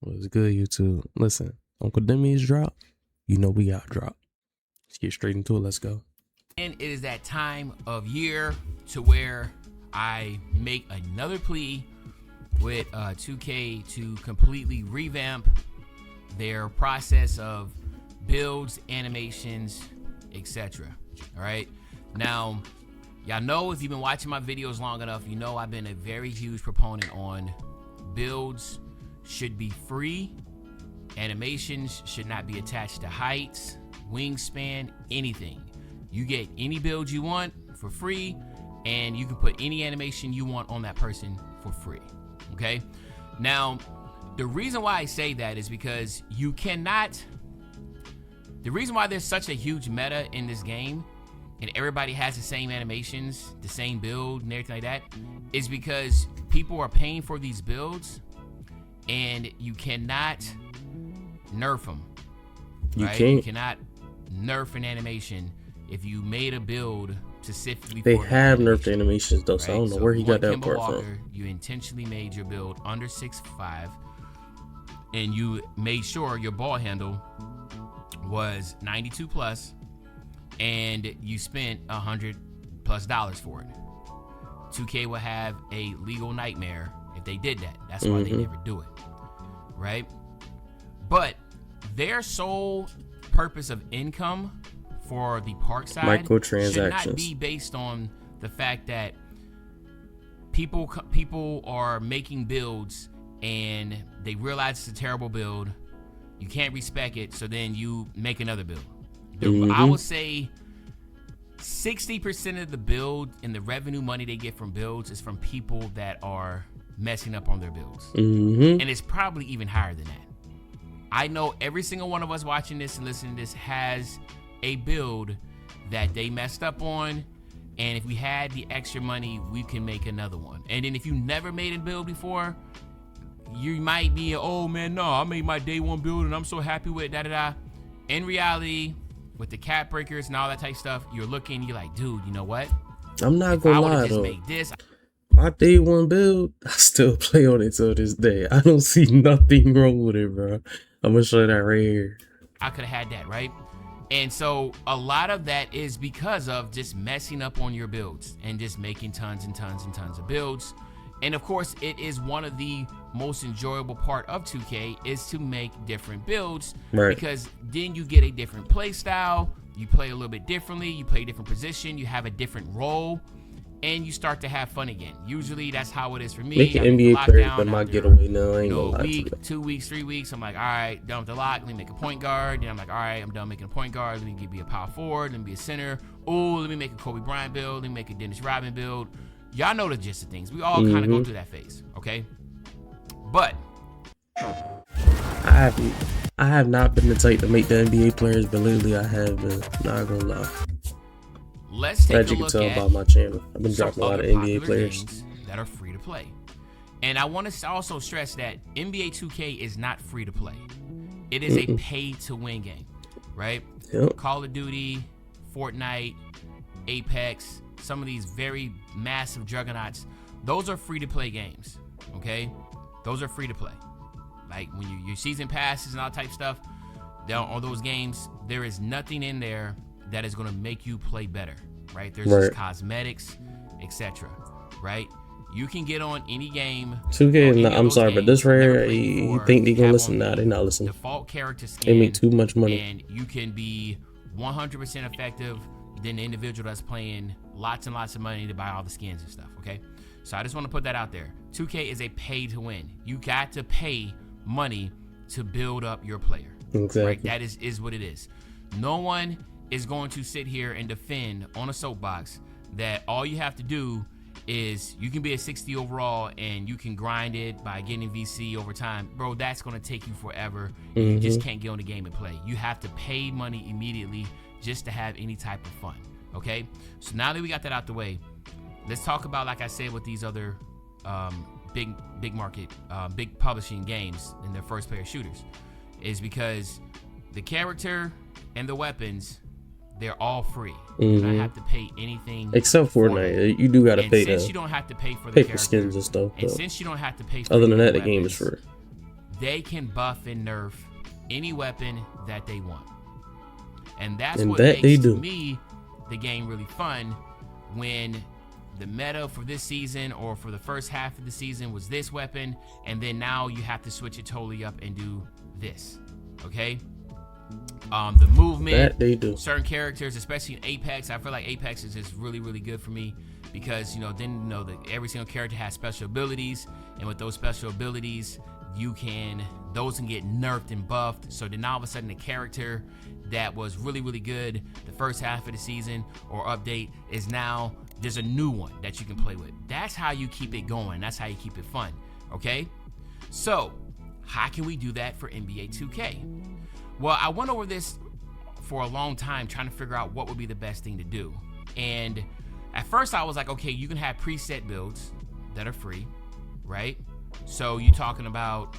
What's good, YouTube? Listen, Uncle Demi's drop. You know we got drop. Let's get straight into it. Let's go. And it is that time of year to where I make another plea with 2K to completely revamp their process of builds, animations, etc. All right. Now, y'all know if you've been watching my videos long enough, you know I've been a very huge proponent on builds should be free. Animations should not be attached to heights, wingspan, anything. You get any build you want for free, and you can put any animation you want on that person for free. Okay? Now, the reason why I say that is because you cannot. The reason why there's such a huge meta in this game and everybody has the same animations, the same build and everything like that, is because people are paying for these builds and you cannot nerf them. Right? You cannot nerf an animation if you made a build specifically they for have nerfed animations though, so I don't know where he got that part from. You intentionally made your build under 6'5", and you made sure your ball handle was 92 plus, and you spent $100+ for it. 2K will have a legal nightmare if they did that. That's why they never do it, right? But their sole purpose of income for the park side should not be based on the fact that people are making builds and they realize it's a terrible build. You can't respec it, so then you make another build. I would say 60% of the build and the revenue money they get from builds is from people that are messing up on their builds. And it's probably even higher than that. I know every single one of us watching this and listening to this has a build that they messed up on, and if we had the extra money, we can make another one. And then if you never made a build before, you might be, oh man, no, I made my day one build and I'm so happy with it, da-da-da. In reality, with the cap breakers and all that type of stuff, you're looking, you're like, dude, you know what? I'm not gonna lie though. Made this, my day one build, I still play on it till this day. I don't see nothing wrong with it, bro. I'm gonna show you that right here. I could have had that, right? And so a lot of that is because of just messing up on your builds and just making tons and tons and tons of builds. And of course, it is one of the most enjoyable part of 2K is to make different builds, because then you get a different play style, you play a little bit differently, you play a different position, you have a different role, and you start to have fun again. Usually that's how it is for me. Make an NBA player but my getaway now. I ain't gonna lie to you. 2 weeks, 3 weeks, I'm like, all right, done with the lock, let me make a point guard. Then I'm like, all right, I'm done making a point guard, let me be a power forward, let me be a center. Oh, let me make a Kobe Bryant build, let me make a Dennis Rodman build. Y'all know the gist of things. We all kind of go through that phase, okay? But I have not been the type to make the NBA players, but lately I have been. Not gonna lie. Let's take a look at, as you can tell about my channel, I've been dropping a lot of NBA players that are free to play. And I want to also stress that NBA 2K is not free to play. It is a pay to win game, right? Call of Duty, Fortnite, Apex, some of these very massive juggernauts, those are free to play games, okay? Those are free to play. Like when your season passes and all type of stuff, on those games, there is nothing in there that is going to make you play better, right? There's just cosmetics, etc., right? You can get on any game. 2K, I'm sorry, but this rare, you think they're going to listen? Nah, they're not listening. Default character skin. They make too much money. And you can be 100% effective than the individual that's playing lots and lots of money to buy all the skins and stuff, okay? So I just want to put that out there. 2K is a pay to win. You got to pay money to build up your player. Exactly. Right? That is what it is. No one is going to sit here and defend on a soapbox that all you have to do is you can be a 60 overall and you can grind it by getting VC over time. Bro, that's going to take you forever. You just can't get on the game and play. You have to pay money immediately just to have any type of fun, okay? So now that we got that out the way, let's talk about, like I said, with these other big market, big publishing games in their first player shooters, is because the character and the weapons, they're all free. You don't have to pay anything except Fortnite. You do gotta pay. Since you don't have to pay for the skins and stuff. And since you don't have to pay for other than that, the game is free. they can buff and nerf any weapon that they want. And that's what that makes, to me, the game really fun, when the meta for this season or for the first half of the season was this weapon, and then now you have to switch it totally up and do this. Okay? The movement, that they do. Certain characters, especially in Apex, I feel like Apex is just really, really good for me, because every single character has special abilities, and with those special abilities, those can get nerfed and buffed. So then all of a sudden, the character that was really, really good the first half of the season or update is now, there's a new one that you can play with. That's how you keep it going. That's how you keep it fun. Okay? So how can we do that for NBA 2K? Well, I went over this for a long time trying to figure out what would be the best thing to do. And at first I was like, okay, you can have preset builds that are free, right? So you're talking about,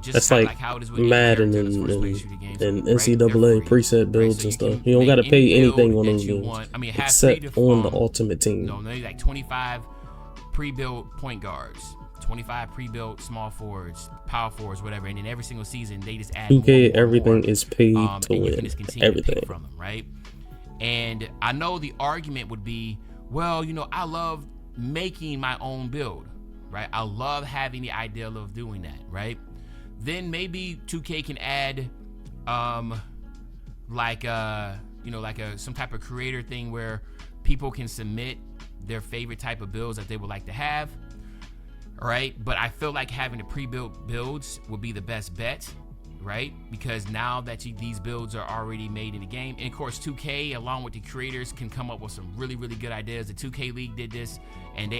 just like how it is with Madden and NCAA preset builds and stuff. You don't got to pay anything on those games, except on the Ultimate Team. Maybe like 25 pre-built point guards, 25 pre-built small forwards, power forwards, whatever. And then every single season they just add 2K. Everything is paid to win. Everything from them, right? And I know the argument would be, well, I love making my own build, right? I love having the idea of doing that, right? Then maybe 2K can add some type of creator thing where people can submit their favorite type of builds that they would like to have, right? But I feel like having the pre-built builds would be the best bet, right? Because now that these builds are already made in the game, and of course 2K along with the creators can come up with some really, really good ideas. The 2K League did this, and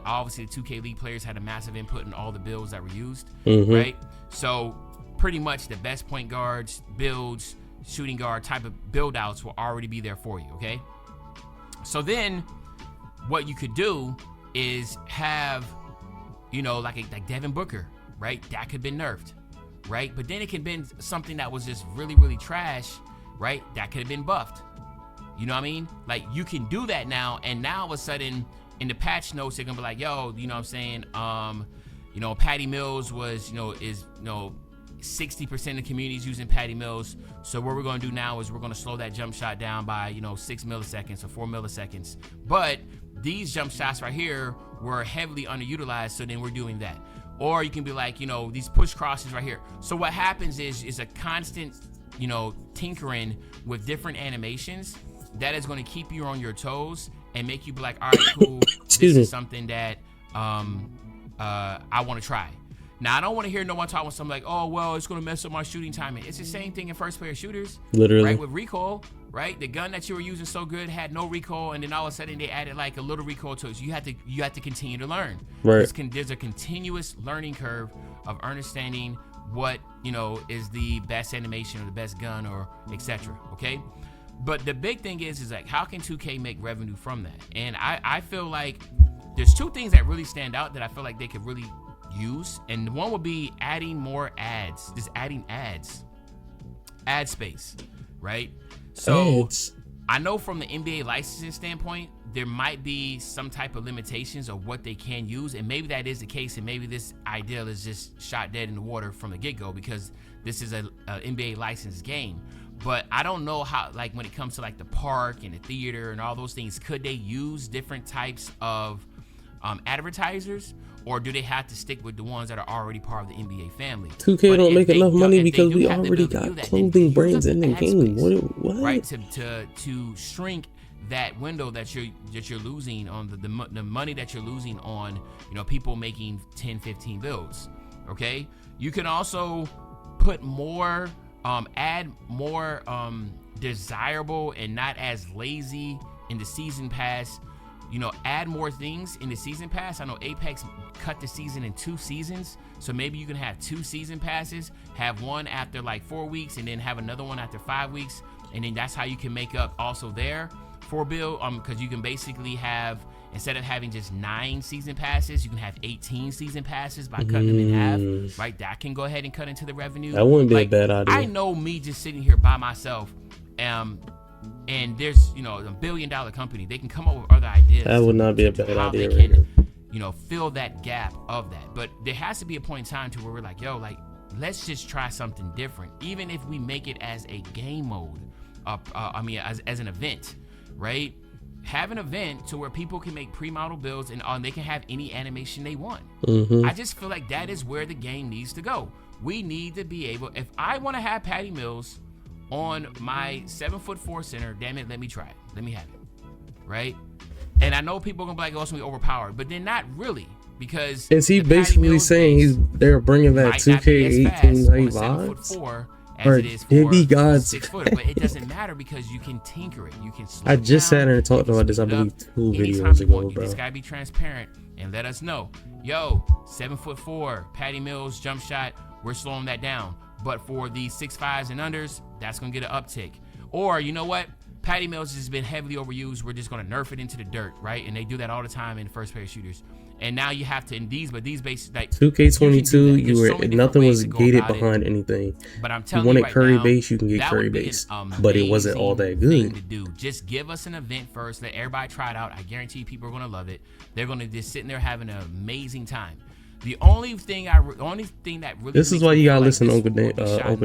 obviously the 2K League players had a massive input in all the builds that were used, right? So pretty much the best point guards, builds, shooting guard type of build outs will already be there for you, okay? So then what you could do is have, like Devin Booker, right? That could have been nerfed, right? But then it could have been something that was just really, really trash, right? That could have been buffed. You know what I mean? Like, you can do that now, and now all of a sudden in the patch notes they're gonna be like, yo, you know what I'm saying? Patty Mills was, 60% of the community is using Patty Mills. So what we're gonna do now is we're gonna slow that jump shot down by 6 milliseconds or 4 milliseconds. But these jump shots right here were heavily underutilized, so then we're doing that. Or you can be like, these push crosses right here. So what happens is a constant, tinkering with different animations that is going to keep you on your toes and make you be like, all right, cool. This is something that I want to try. Now, I don't want to hear no one talk with something like, oh, well, it's going to mess up my shooting timing. It's the same thing in first-player shooters. Literally. Right, with recoil, right? The gun that you were using so good had no recoil, and then all of a sudden they added like a little recoil to it. So you have to continue to learn. Right. There's a continuous learning curve of understanding what, is the best animation or the best gun or etc. Okay? But the big thing is like, how can 2K make revenue from that? And I feel like there's two things that really stand out that I feel like they could really use, and one would be adding more ads, just adding ad space, right? So ads. I know from the NBA licensing standpoint there might be some type of limitations of what they can use, and maybe that is the case, and maybe this idea is just shot dead in the water from the get-go because this is a NBA licensed game. But I don't know how, like, when it comes to like the park and the theater and all those things, could they use different types of advertisers, or do they have to stick with the ones that are already part of the NBA family? 2K don't make enough money because we already got clothing brands in the game. What? Right, to shrink that window that you're losing on the money that you're losing on, people making 10, 15 builds. Okay, you can also put more, add more desirable and not as lazy in the season pass. Add more things in the season pass. I know Apex cut the season in 2 seasons, so maybe you can have 2 season passes, have one after like 4 weeks, and then have another one after 5 weeks, and then that's how you can make up also there for build. Because you can basically have, instead of having just 9 season passes, you can have 18 season passes by cutting them in half. Right, that can go ahead and cut into the revenue. That wouldn't be a bad idea. I know me just sitting here by myself, and there's a $1 billion company, they can come up with other ideas. That would not be a bad idea. They can, fill that gap of that. But there has to be a point in time to where we're like, yo, like, let's just try something different. Even if we make it as a game mode, as an event, right? Have an event to where people can make pre-model builds and they can have any animation they want. I just feel like that is where the game needs to go. We need to be able, if I want to have Patty Mills on my 7'4" center, damn it, let me try it. Let me have it, right? And I know people are gonna be like, oh, it's gonna be overpowered, but they're not really, because is he basically saying they're bringing that 2K18 vibes? Or demigod 6 foot, but it doesn't matter because you can tinker it. You can. I just sat there and talked about this, I believe, 2 videos ago, bro. This gotta be transparent and let us know. Yo, 7'4", Patty Mills jump shot. We're slowing that down. But for the 6'5s and unders, that's gonna get an uptick. Or you know what? Patty Mills has been heavily overused. We're just gonna nerf it into the dirt, right? And they do that all the time in first player shooters. And now you have to in these bases like 2K22, you were nothing was gated behind anything. But I'm telling you wanted right curry now, base, you can get curry base, but it wasn't all that good. To do. Just give us an event first. Let everybody try it out. I guarantee people are gonna love it. They're gonna just sit in there having an amazing time. The only thing that really this is why you gotta listen to Uncle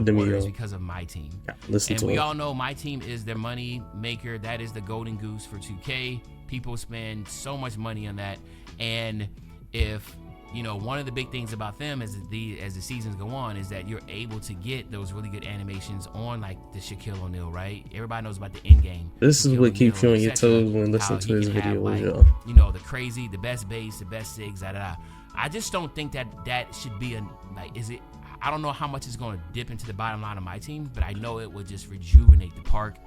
Demio is because of my team. Yeah, listen to we him. all know my team is their money maker. That is the golden goose for 2K. People spend so much money on that, and if you know, one of the big things about them as the seasons go on is that you're able to get those really good animations on like the Shaquille O'Neal, right? Everybody knows about the end game. This is what keeps you on your toes when listening to his videos, y'all. You know, the crazy, the best base, the best sigs, I just don't think that should be I don't know how much it's going to dip into the bottom line of my team, but I know it would just rejuvenate the park.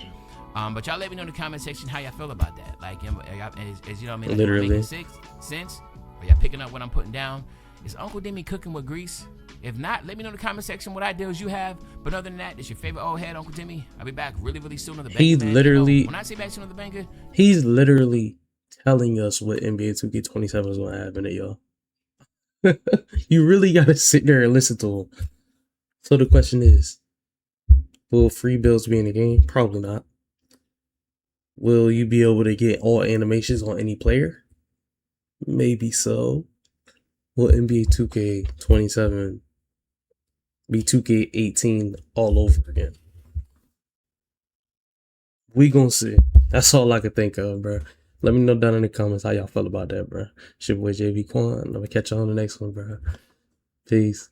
But y'all let me know in the comment section how y'all feel about that. Like, as you know, like, literally making sense? Are y'all picking up what I'm putting down? Is Uncle Demi cooking with grease? If not, let me know in the comment section what ideas you have. But other than that, it's your favorite old head, Uncle Demi. I'll be back really, really soon on the He's literally, when I say back soon on the banger, he's literally telling us what NBA 2K27 is going to have in it, y'all. You really got to sit there and listen to him. So the question is, will free builds be in the game? Probably not. Will you be able to get all animations on any player? Maybe so. Will NBA 2K27 be 2K18 all over again? We gonna see. That's all I can think of, bro. Let me know down in the comments how y'all feel about that, bro. It's your boy JvQuan. I'm gonna catch y'all on the next one, bro. Peace.